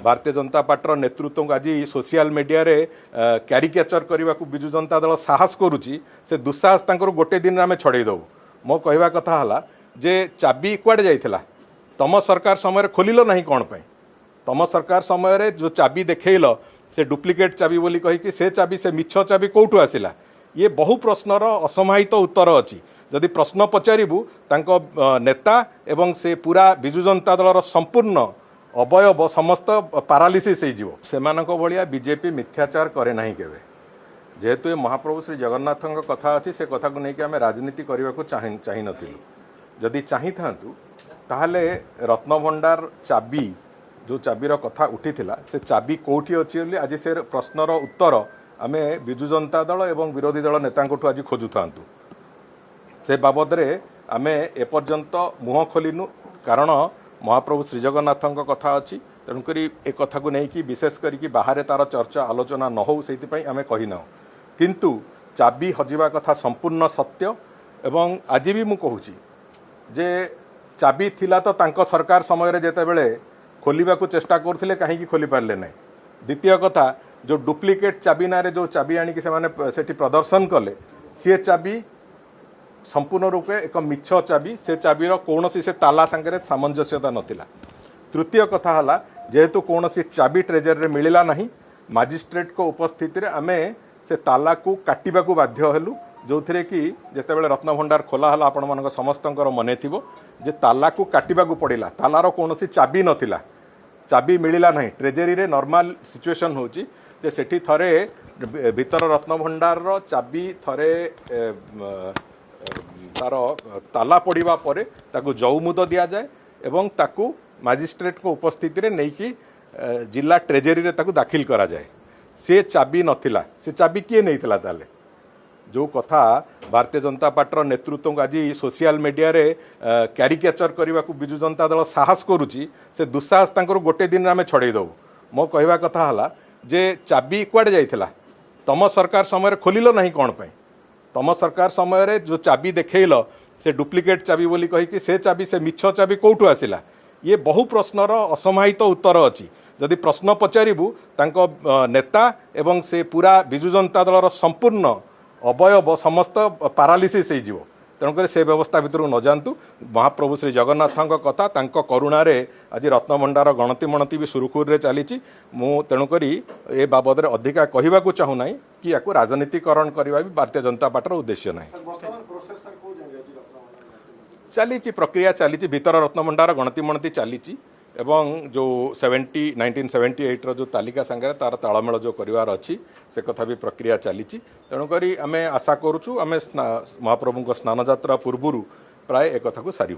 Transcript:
Bharatiya Janata party नेतृत्व को आज सोशल मीडिया रे क्यारिकेचर करने को विजु जनता दल साहस करुच्ची से दुस्साहस गोटे दिन आम छड़े दबू मो कहवा कथा है जे चाबी कुआडे जाइथिला तम सरकार समय खोलिल नहीं कौन पाई तम सरकार समय जो चाबी देखल से डुप्लिकेट चाबी बोली कहीकि से चाबी से मिछ चाबी कौटू आसिला ये बहु प्रश्नर असमाहित उत्तर अच्छी जदि प्रश्न पचारू नेता एवं से पूरा विजु जनता दलर संपूर्ण अवयव समस्त पारालीसीस से भाया बीजेपी मिथ्याचार करे नहीं केवे जेहेतु ये महाप्रभु श्री जगन्नाथ कथा अच्छी से कथा को लेकिन आम राजनीति करने को चाही नथिलु जदि चाही थांतु ताहले रत्नभंडार चाबी जो चाबीर कथा उठीथिला से चाबी कोठी अच्छी बोली आज से प्रश्नर उत्तर आमे विजु जनता दल एवं विरोधी दल नेतांठू आज खोजु थांतु से बाबद आमे एपर्यंत मुह खोलिनु कारण महाप्रभु श्री जगन्नाथ कथा अच्छी तेणुक ए कथा को लेकिन विशेष करके बाहर तार चर्चा आलोचना न हो से आम कहीना किंतु चाबी हजिबा कथा संपूर्ण सत्य एवं आज भी मु कहूची जे चाबी थिला तो तांको सरकार समय जेतेबेले खोलिबा को चेष्टा करथिले काहे खोली पारले नहीं द्वितीय कथा जो डुप्लिकेट चाबी ना जो चाबी आनिक से प्रदर्शन कले सी चाबी संपूर्ण रूपे एक मिछ चाबी से चाबीर कौन से ताला सांगे सामंजस्यता नथिला तृतीय कथा है जेहेतु कौन चाबी ट्रेजरी में मिलला नहीं मजिस्ट्रेट को उपस्थिति रे आमे से ताला को काटिबा को बाध्य हेलु जो थे कि जितेबाला रत्नभंडार खोला हला आपण मान समस्त मन थी जे ताला को काटिबा को पड़ा तालार कौन चाबी नथिला चाबी मिलला नहीं ट्रेजरी रे नॉर्मल सिचुएशन होची जे सेठी थरे भीतर रत्नभंडार चाबी थरे तार ताला पड़ा पर ताकू जौमुद दि जाए एवं ताकू मजिस्ट्रेट को उपस्थिति रे नहीं कि जिला ट्रेजरी रे ताकू दाखिल करा जाए से चाबी नथिला से चाबी किए नहीं थिला ताले जो कथा भारतीय जनता पार्टी नेतृत्व को आज सोशल मीडिया रे क्यारिकेचर करने को विजु जनता दल साहस करुच्ची से दुस्साहस गोटे दिन आम छड़े दबू मो कहवा कथा है जे चाबी कुआडे जाइथिला तम सरकार समय खोलिल नहीं कौन पाई तम सरकार समय जो चाबी देखल से डुप्लिकेट चाबी बोली कहीकि से चाबी से मिछ चाबी कौटू आसिला ये बहु प्रश्नर असमाहित उत्तर अच्छी जदि प्रश्न पचारू नेता एवं से पूरा विजु जनता दलर संपूर्ण अवयव समस्त पारालीसीस तेणुक से व्यवस्था भितर न जातु महाप्रभु श्री जगन्नाथ कथा तांको करुणा रे आज रत्नभंडार गणति मणति भी सुरुखुर रे चली तेणुक ए बाबद अधिका कहवा को चाहूना कि या राजनीतिकरण करने भी भारतीय जनता पार्टी उद्देश्य ना चली प्रक्रिया चली भीतर रत्नभंडार गणति मणति चली एवं जो 1978 रो जो तालिका संगे तार तालमेल जो करिवार अच्छी से कथा भी प्रक्रिया चली तेणुक आम आशा करुचु आम महाप्रभु स्नान यात्रा पूर्व प्राय एक कथा को सारू।